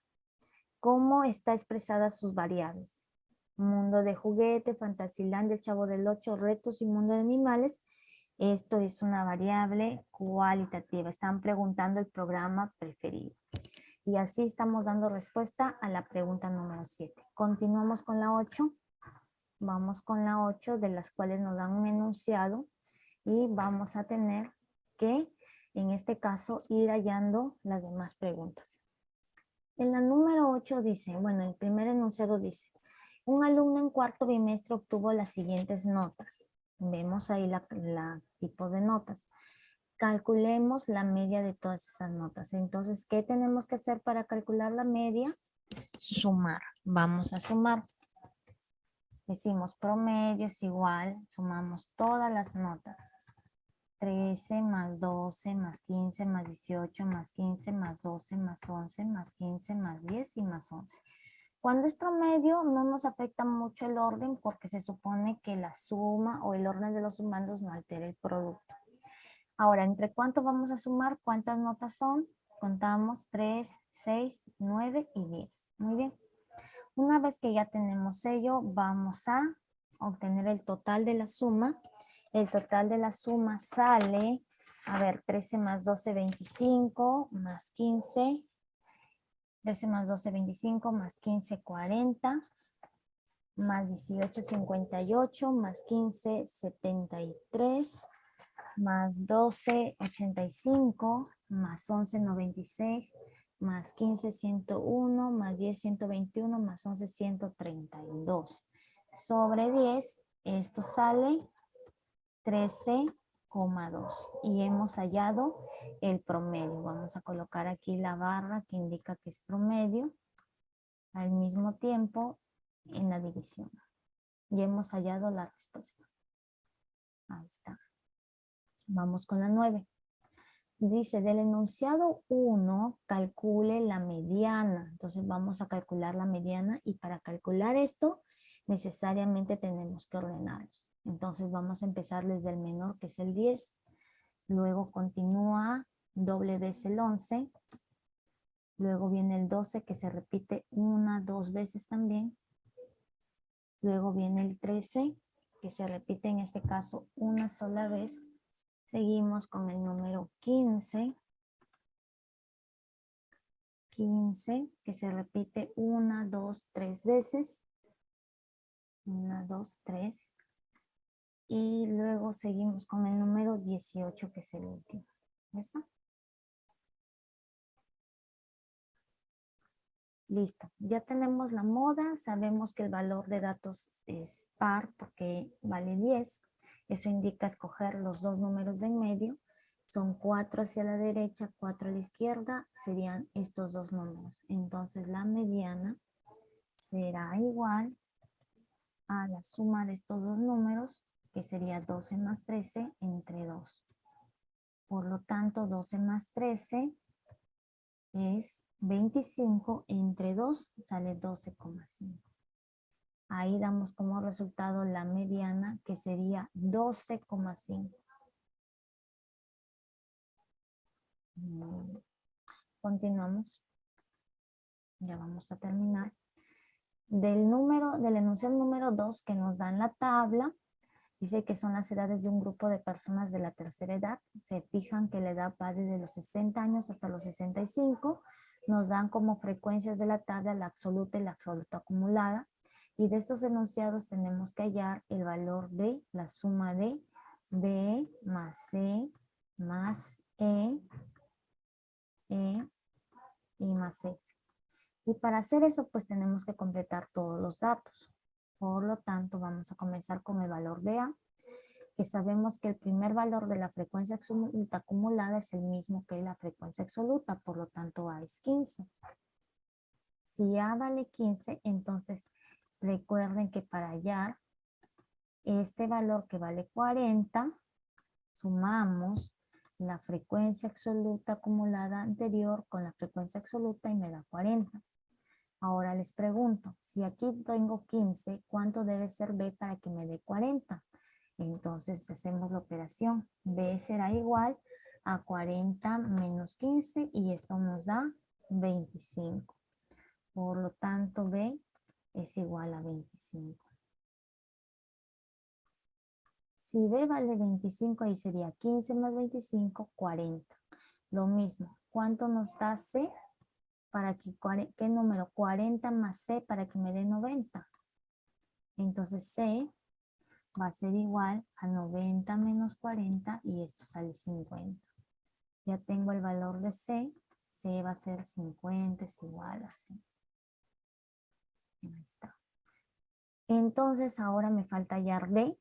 ¿Cómo está expresada sus variables? Mundo de juguete, Fantasilandia, el Chavo del 8, retos y mundo de animales. Esto es una variable cualitativa. Están preguntando el programa preferido. Y así estamos dando respuesta a la pregunta número 7. Continuamos con la 8. Vamos con la 8, de las cuales nos dan un enunciado. Y vamos a tener que en este caso, ir hallando las demás preguntas. En la número 8 dice, bueno, el primer enunciado dice, un alumno en cuarto bimestre obtuvo las siguientes notas. Vemos ahí la tipo de notas. Calculemos la media de todas esas notas. Entonces, ¿qué tenemos que hacer para calcular la media? Sumar. Vamos a sumar. Decimos promedio es igual, sumamos todas las notas. 13 más 12 más 15 más 18 más 15 más 12 más 11 más 15 más 10 y más 11. Cuando es promedio no nos afecta mucho el orden porque se supone que la suma o el orden de los sumandos no altera el producto. Ahora, ¿entre cuánto vamos a sumar? ¿Cuántas notas son? Contamos 3, 6, 9 y 10. Muy bien. Una vez que ya tenemos ello, vamos a obtener el total de la suma. El total de la suma sale, a ver, 13 más 12, 25, más 15. 13 más 12, 25, más 15, 40. Más 18, 58, más 15, 73. Más 12, 85, más 11, 96, más 15, 101, más 10, 121, más 11, 132. Sobre 10, esto sale 13,2 y hemos hallado el promedio. Vamos a colocar aquí la barra que indica que es promedio al mismo tiempo en la división. Y hemos hallado la respuesta. Ahí está. Vamos con la 9. Dice, del enunciado 1, calcule la mediana. Entonces vamos a calcular la mediana y para calcular esto, necesariamente tenemos que ordenarlos. Entonces vamos a empezar desde el menor, que es el 10. Luego continúa doble vez el 11. Luego viene el 12, que se repite 1, 2 veces también. Luego viene el 13, que se repite en este caso una sola vez. Seguimos con el número 15. 15, que se repite 1, 2, 3 veces. 1, 2, 3. Y luego seguimos con el número 18, que es el último. ¿Ya está? Listo. Ya tenemos la moda. Sabemos que el valor de datos es par porque vale 10. Eso indica escoger los dos números de en medio. Son 4 hacia la derecha, 4 a la izquierda. Serían estos dos números. Entonces la mediana será igual a la suma de estos dos números, que sería 12 más 13 entre 2. Por lo tanto, 12 más 13 es 25 entre 2, sale 12,5. Ahí damos como resultado la mediana, que sería 12,5. Continuamos. Ya vamos a terminar. Del enunciado número 2 que nos da en la tabla, dice que son las edades de un grupo de personas de la tercera edad. Se fijan que la edad va desde los 60 años hasta los 65. Nos dan como frecuencias de la tabla la absoluta y la absoluta acumulada. Y de estos enunciados tenemos que hallar el valor de la suma de B más C más E y más F. Y para hacer eso, pues tenemos que completar todos los datos. Por lo tanto, vamos a comenzar con el valor de A, que sabemos que el primer valor de la frecuencia absoluta acumulada es el mismo que la frecuencia absoluta, por lo tanto A es 15. Si A vale 15, entonces recuerden que para hallar este valor que vale 40, sumamos la frecuencia absoluta acumulada anterior con la frecuencia absoluta y me da 40. Ahora les pregunto, si aquí tengo 15, ¿cuánto debe ser B para que me dé 40? Entonces hacemos la operación. B será igual a 40 menos 15 y esto nos da 25. Por lo tanto, B es igual a 25. Si B vale 25, ahí sería 15 más 25, 40. Lo mismo, ¿cuánto nos da C? Para que, ¿qué número? 40 más C para que me dé 90. Entonces C va a ser igual a 90 menos 40 y esto sale 50. Ya tengo el valor de C. C va a ser 50, es igual a C. Ahí está. Entonces ahora me falta hallar D.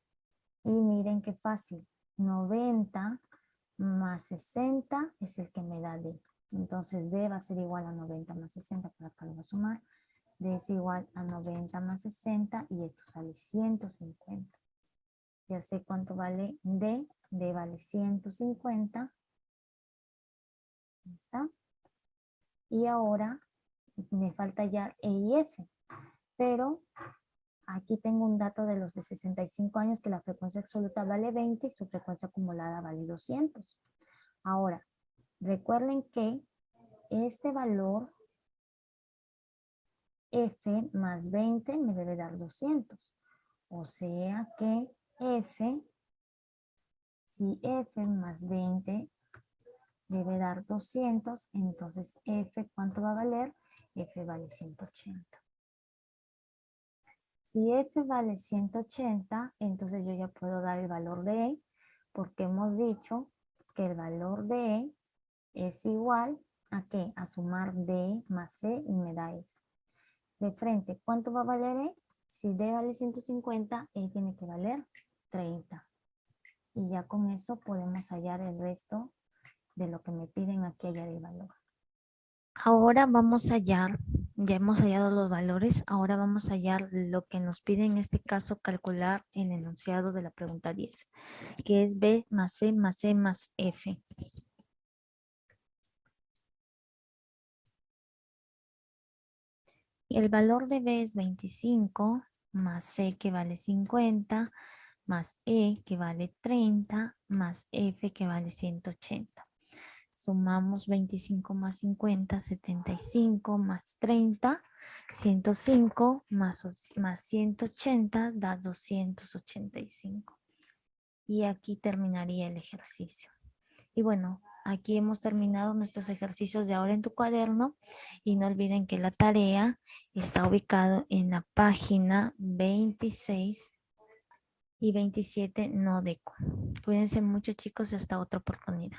Y miren qué fácil. 90 más 60 es el que me da D. Entonces D va a ser igual a 90 más 60. Por acá lo voy a sumar. D es igual a 90 más 60 y esto sale 150. Ya sé cuánto vale D. D vale 150. Ahí está. Y ahora me falta hallar E y F. Pero aquí tengo un dato de los de 65 años que la frecuencia absoluta vale 20 y su frecuencia acumulada vale 200. Ahora, recuerden que este valor F más 20 me debe dar 200. O sea que F, si F más 20 debe dar 200, entonces F, ¿cuánto va a valer? F vale 180. Si F vale 180, entonces yo ya puedo dar el valor de E, porque hemos dicho que el valor de E es igual a ¿qué? A sumar D más C y me da eso. De frente, ¿cuánto va a valer E? Si D vale 150, E tiene que valer 30. Y ya con eso podemos hallar el resto de lo que me piden aquí hallar el valor. Ahora vamos a hallar, ya hemos hallado los valores, ahora vamos a hallar lo que nos pide en este caso calcular el enunciado de la pregunta 10, que es B más C más C más F. El valor de B es 25 más C que vale 50 más E que vale 30 más F que vale 180. Sumamos 25 más 50, 75 más 30, 105 más 180 da 285. Y aquí terminaría el ejercicio. Y bueno, aquí hemos terminado nuestros ejercicios de ahora en tu cuaderno. Y no olviden que la tarea está ubicada en la página 26 y 27 no deco. Cuídense mucho, chicos, y hasta otra oportunidad.